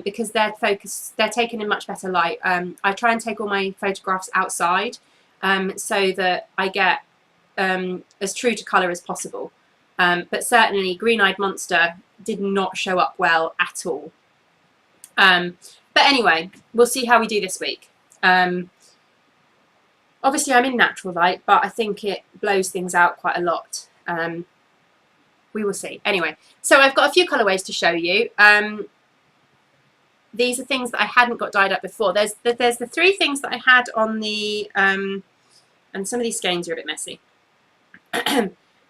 because they're taken in much better light. I try and take all my photographs outside so that I get as true to colour as possible. But certainly Green-Eyed Monster did not show up well at all. But anyway, we'll see how we do this week. Obviously I'm in natural light, but I think it blows things out quite a lot. We will see. Anyway, so I've got a few colourways to show you. These are things that I hadn't got dyed up before. There's the three things that I had on the, and some of these skeins are a bit messy.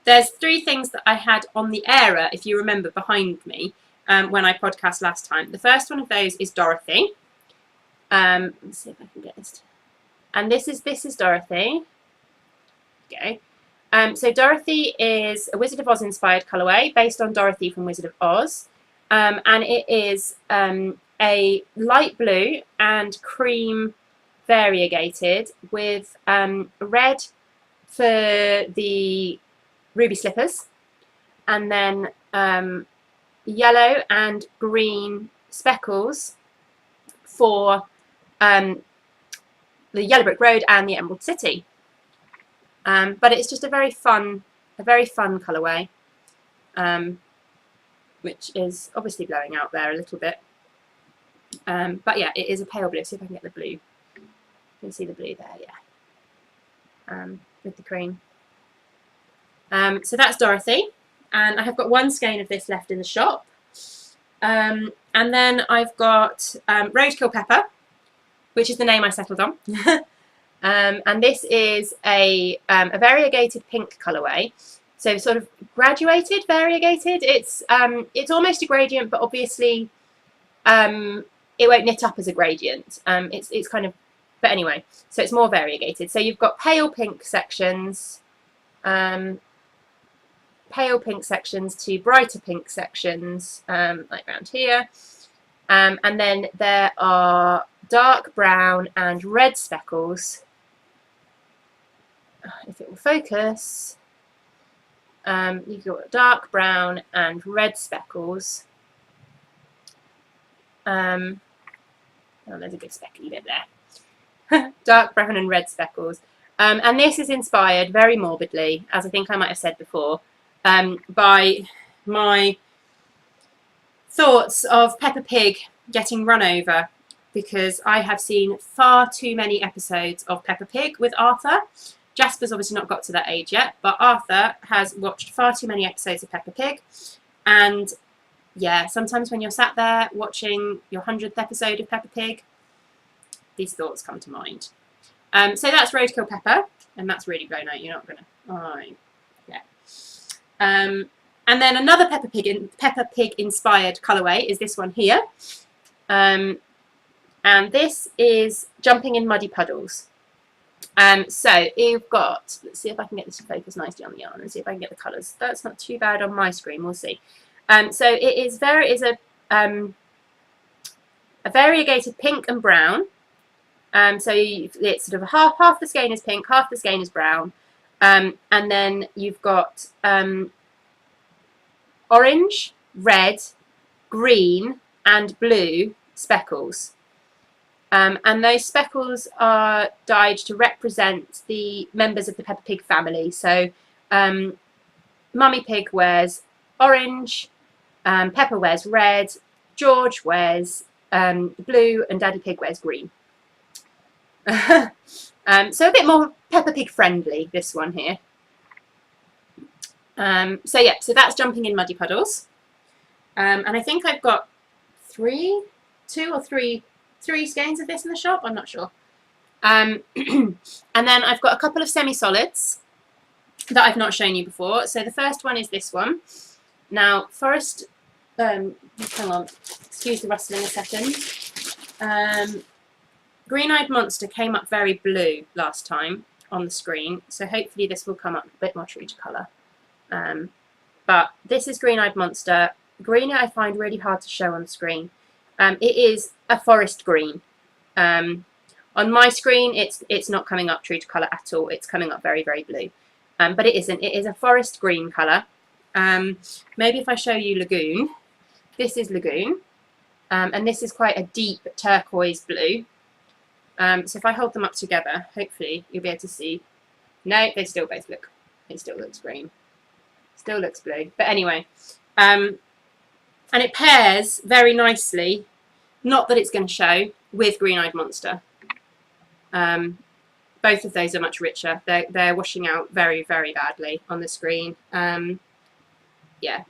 There's three things that I had on the Era, if you remember, behind me when I podcast last time. The first one of those is Dorothy. Let's see if I can get this. And this is Dorothy. Okay. So Dorothy is a Wizard of Oz inspired colourway based on Dorothy from Wizard of Oz. And it is a light blue and cream variegated with red for the ruby slippers, and then yellow and green speckles for the Yellow Brick Road and the Emerald City. But it's just a very fun colourway, which is obviously blowing out there a little bit. But yeah, it is a pale blue. See if I can get the blue. You can see the blue there, yeah. With the cream. So that's Dorothy, and I have got one skein of this left in the shop. And then I've got Roadkill Pepper, which is the name I settled on. And this is a variegated pink colourway. So sort of graduated, variegated. It's almost a gradient, but obviously it won't knit up as a gradient. It's kind of, but anyway, so it's more variegated. So you've got pale pink sections, to brighter pink sections, like around here. And then there are dark brown and red speckles. If it will focus, you've got dark brown and red speckles. Oh, there's a good speckly bit there. Dark brown and red speckles. And this is inspired very morbidly, as I think I might have said before, by my thoughts of Peppa Pig getting run over, because I have seen far too many episodes of Peppa Pig with Arthur. Jasper's obviously not got to that age yet, but Arthur has watched far too many episodes of Peppa Pig. And yeah, sometimes when you're sat there watching your 100th episode of Peppa Pig, these thoughts come to mind. So that's Roadkill Pepper, and that's really blown out. You're not going to... Oh, yeah. And then another Peppa Pig inspired colourway is this one here. And this is Jumping in Muddy Puddles. So you've got, let's see if I can get this to focus nicely on the yarn and see if I can get the colours. That's not too bad on my screen, we'll see. So it is a variegated pink and brown. So it's sort of half the skein is pink, half the skein is brown. And then you've got orange, red, green and blue speckles. And those speckles are dyed to represent the members of the Peppa Pig family. So Mummy Pig wears orange, Peppa wears red, George wears blue, and Daddy Pig wears green. So a bit more Peppa Pig friendly, this one here. So yeah, so that's Jumping in Muddy Puddles. And I think I've got three skeins of this in the shop, I'm not sure. And then I've got a couple of semi-solids that I've not shown you before. So the first one is this one. Now, Forest, hang on, excuse the rustling a second. Green-Eyed Monster came up very blue last time on the screen, so hopefully this will come up a bit more true to colour. But this is Green-Eyed Monster. Green I find really hard to show on the screen. It is a forest green. On my screen, it's not coming up true to colour at all. It's coming up very, very blue. But it isn't. It is a forest green colour. Maybe if I show you Lagoon. This is Lagoon. And this is quite a deep turquoise blue. So if I hold them up together, hopefully you'll be able to see. No, they still both look. It still looks green. Still looks blue. But anyway. And it pairs very nicely, not that it's going to show, with Green-Eyed Monster. Both of those are much richer. They're washing out very, very badly on the screen. Yeah,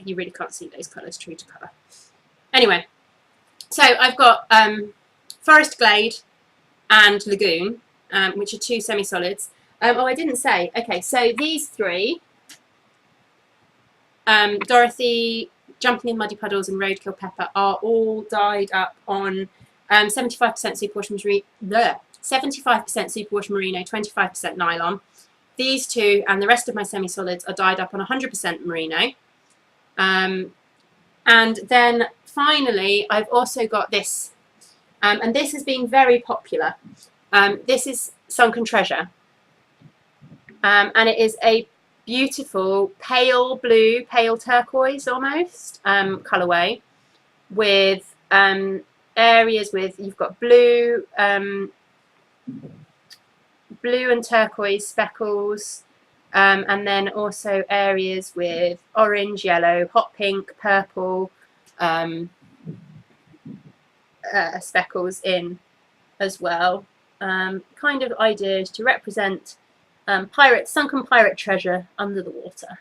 you really can't see those colours true to colour. Anyway, so I've got Forest Glade and Lagoon, which are two semi-solids. Oh, I didn't say. Okay, so these three, Dorothy, Jumping in Muddy Puddles and Roadkill Pepper, are all dyed up on 75% Superwash Merino, 75% Superwash Merino, 25% nylon. These two and the rest of my semi-solids are dyed up on 100% merino. And then finally, I've also got this, and this has been very popular. This is Sunken Treasure, and it is a beautiful pale blue, pale turquoise almost colourway with areas with, you've got blue, blue and turquoise speckles, and then also areas with orange, yellow, hot pink, purple speckles in as well. Kind of ideas to represent Sunken Pirate Treasure Under the Water.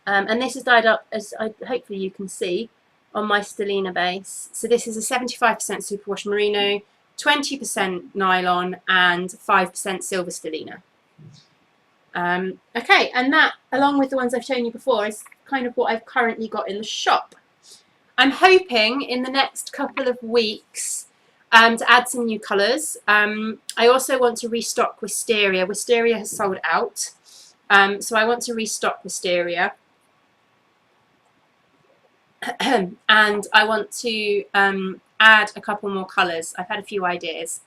And this is dyed up, as hopefully you can see, on my Stellina base. So this is a 75% Superwash Merino, 20% nylon, and 5% silver Stellina. Okay, and that, along with the ones I've shown you before, is kind of what I've currently got in the shop. I'm hoping in the next couple of weeks to add some new colours. I also want to restock Wisteria. Wisteria has sold out, so I want to restock Wisteria. And I want to add a couple more colours. I've had a few ideas.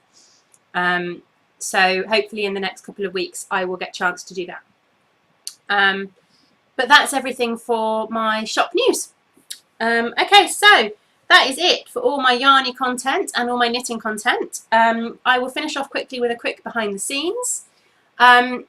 So hopefully in the next couple of weeks I will get a chance to do that. But that's everything for my shop news. Okay, so that is it for all my yarny content and all my knitting content. I will finish off quickly with a quick behind the scenes. And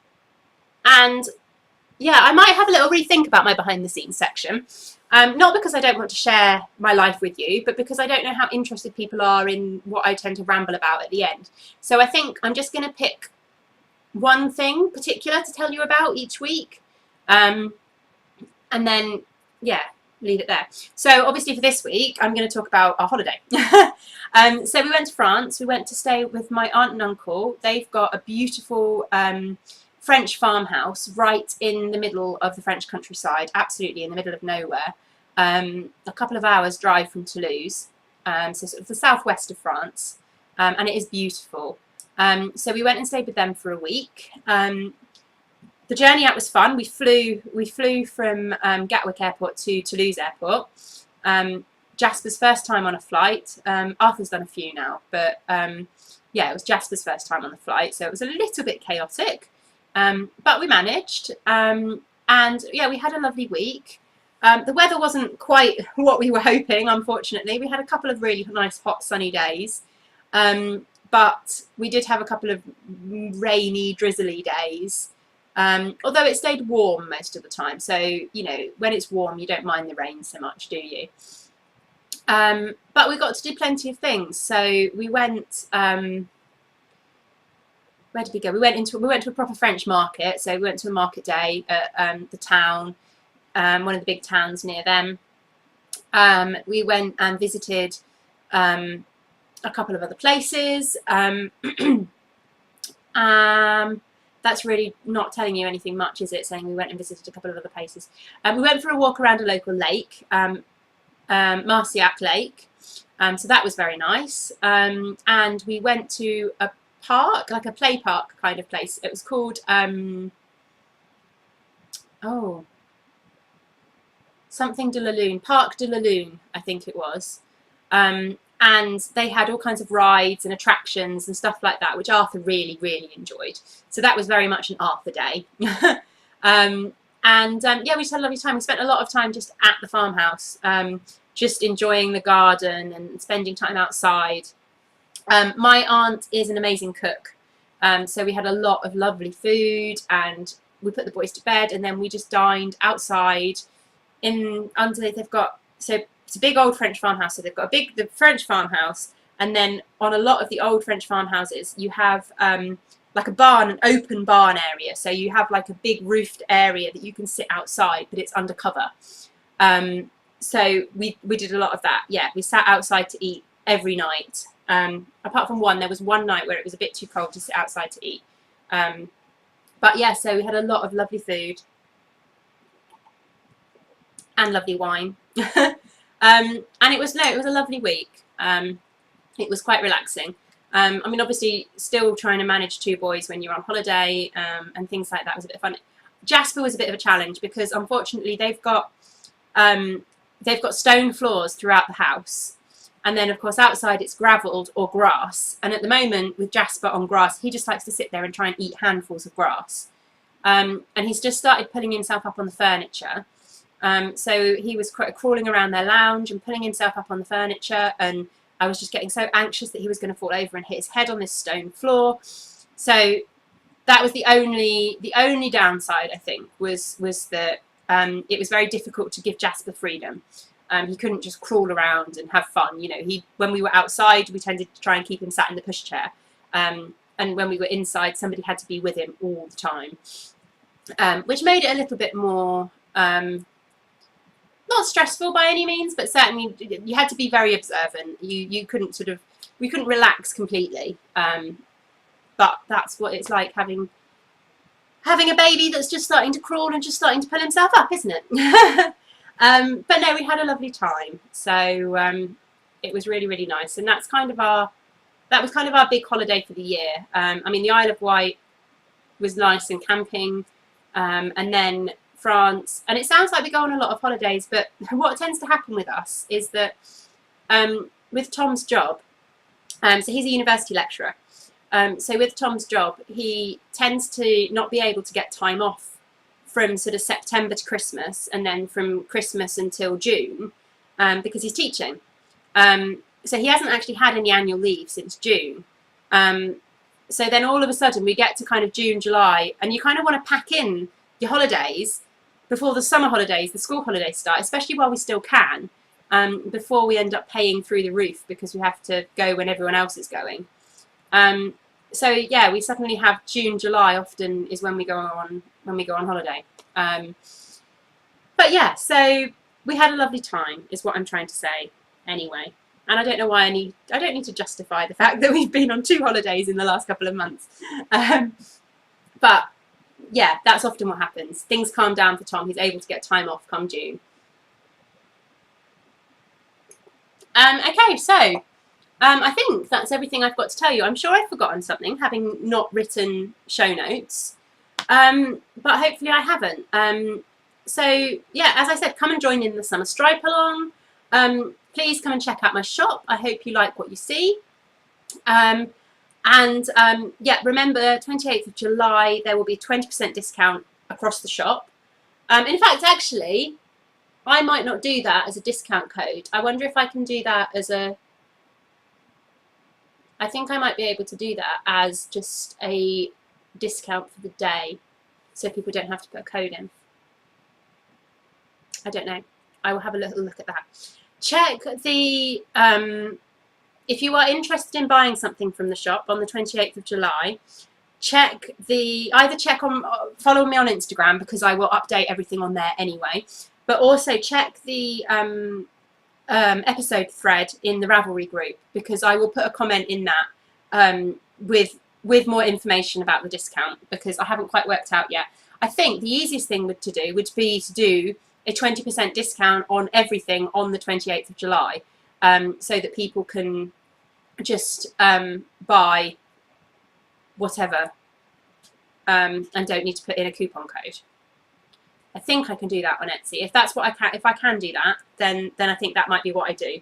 yeah, I might have a little rethink about my behind the scenes section. Not because I don't want to share my life with you, but because I don't know how interested people are in what I tend to ramble about at the end. So I think I'm just going to pick one thing particular to tell you about each week. And then, yeah, leave it there. So obviously for this week, I'm going to talk about our holiday. So we went to France. We went to stay with my aunt and uncle. They've got a beautiful French farmhouse right in the middle of the French countryside, absolutely in the middle of nowhere. A couple of hours drive from Toulouse, so sort of the southwest of France, and it is beautiful. So we went and stayed with them for a week. The journey out was fun. We flew from Gatwick Airport to Toulouse Airport. Jasper's first time on a flight. Arthur's done a few now, but yeah, it was Jasper's first time on the flight, so it was a little bit chaotic. But we managed, and yeah, we had a lovely week. The weather wasn't quite what we were hoping, unfortunately. We had a couple of really nice hot sunny days, but we did have a couple of rainy, drizzly days, although it stayed warm most of the time. So, you know, when it's warm, you don't mind the rain so much, do you? But we got to do plenty of things. So we went... where did we go? We went to a proper French market. So we went to a market day at the town, one of the big towns near them. We went and visited a couple of other places. That's really not telling you anything much, is it? Saying we went and visited a couple of other places. We went for a walk around a local lake, Marcy Lake. So that was very nice. And we went to a park, like a play park kind of place. It was called something de la Lune, Parc de la Lune, I think it was. And they had all kinds of rides and attractions and stuff like that, which Arthur really, really enjoyed. So that was very much an Arthur day. Yeah, we just had a lovely time. We spent a lot of time just at the farmhouse, just enjoying the garden and spending time outside. My aunt is an amazing cook, so we had a lot of lovely food, and we put the boys to bed, and then we just dined outside. They've got, so it's a big old French farmhouse, so they've got the French farmhouse, and then on a lot of the old French farmhouses you have like a barn, an open barn area, so you have like a big roofed area that you can sit outside, but it's undercover. So we did a lot of that. Yeah, we sat outside to eat every night. Apart from one, there was one night where it was a bit too cold to sit outside to eat. But yeah, so we had a lot of lovely food and lovely wine. And it was a lovely week. It was quite relaxing. I mean, obviously, still trying to manage two boys when you're on holiday and things like that was a bit of fun. Jasper was a bit of a challenge because unfortunately they've got stone floors throughout the house. And then, of course, outside it's gravelled or grass. And at the moment, with Jasper on grass, he just likes to sit there and try and eat handfuls of grass. And he's just started pulling himself up on the furniture. So he was crawling around their lounge and pulling himself up on the furniture. And I was just getting so anxious that he was going to fall over and hit his head on this stone floor. So that was the only downside, I think, was that it was very difficult to give Jasper freedom. He couldn't just crawl around and have fun. You know, when we were outside, we tended to try and keep him sat in the pushchair. and when we were inside, somebody had to be with him all the time, which made it a little bit more, not stressful by any means, but certainly you had to be very observant. You couldn't we couldn't relax completely. But that's what it's like having a baby that's just starting to crawl and just starting to pull himself up, isn't it? But no, we had a lovely time. So it was really, really nice. And that was kind of our big holiday for the year. I mean, the Isle of Wight was nice and camping, and then France. And it sounds like we go on a lot of holidays, but what tends to happen with us is that with Tom's job, so he's a university lecturer. So with Tom's job, he tends to not be able to get time off from sort of September to Christmas, and then from Christmas until June, because he's teaching. So he hasn't actually had any annual leave since June. So then all of a sudden we get to kind of June, July, and you kind of want to pack in your holidays before the summer holidays, the school holidays start, especially while we still can, before we end up paying through the roof because we have to go when everyone else is going. So yeah, we suddenly have June, July often is when we go on holiday. But yeah, so we had a lovely time is what I'm trying to say anyway. And I don't know why I don't need to justify the fact that we've been on 2 holidays in the last couple of months. But yeah, that's often what happens. Things calm down for Tom. He's able to get time off come June. Okay, so I think that's everything I've got to tell you. I'm sure I've forgotten something, having not written show notes, but hopefully I haven't. So yeah, as I said, come and join in the summer stripe along. Please come and check out my shop. I hope you like what you see. Yeah, remember 28th of July, there will be a 20% discount across the shop. In fact, actually, I might not do that as a discount code. I wonder if I can do that as a... I think I might be able to do that as just a discount for the day, so people don't have to put a code in. I don't know. I will have a little look at that. Check the... if you are interested in buying something from the shop on the 28th of July, follow me on Instagram because I will update everything on there anyway. But also check the episode thread in the Ravelry group, because I will put a comment in that with more information about the discount, because I haven't quite worked out yet. I think the easiest thing would be to do a 20% discount on everything on the 28th of July, so that people can just buy whatever and don't need to put in a coupon code. I think I can do that on Etsy. If that's what I can, if I can do that, then I think that might be what I do.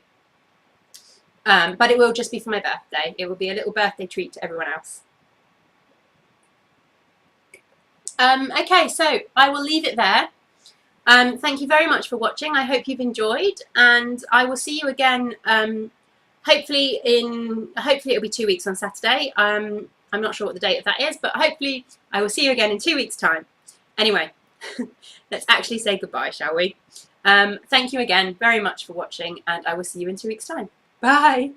But it will just be for my birthday. It will be a little birthday treat to everyone else. Okay, so I will leave it there. Thank you very much for watching. I hope you've enjoyed, and I will see you again. Hopefully it'll be 2 weeks on Saturday. I'm not sure what the date of that is, but hopefully I will see you again in 2 weeks' time. Anyway, let's actually say goodbye, shall we? Thank you again very much for watching, and I will see you in 2 weeks' time. Bye!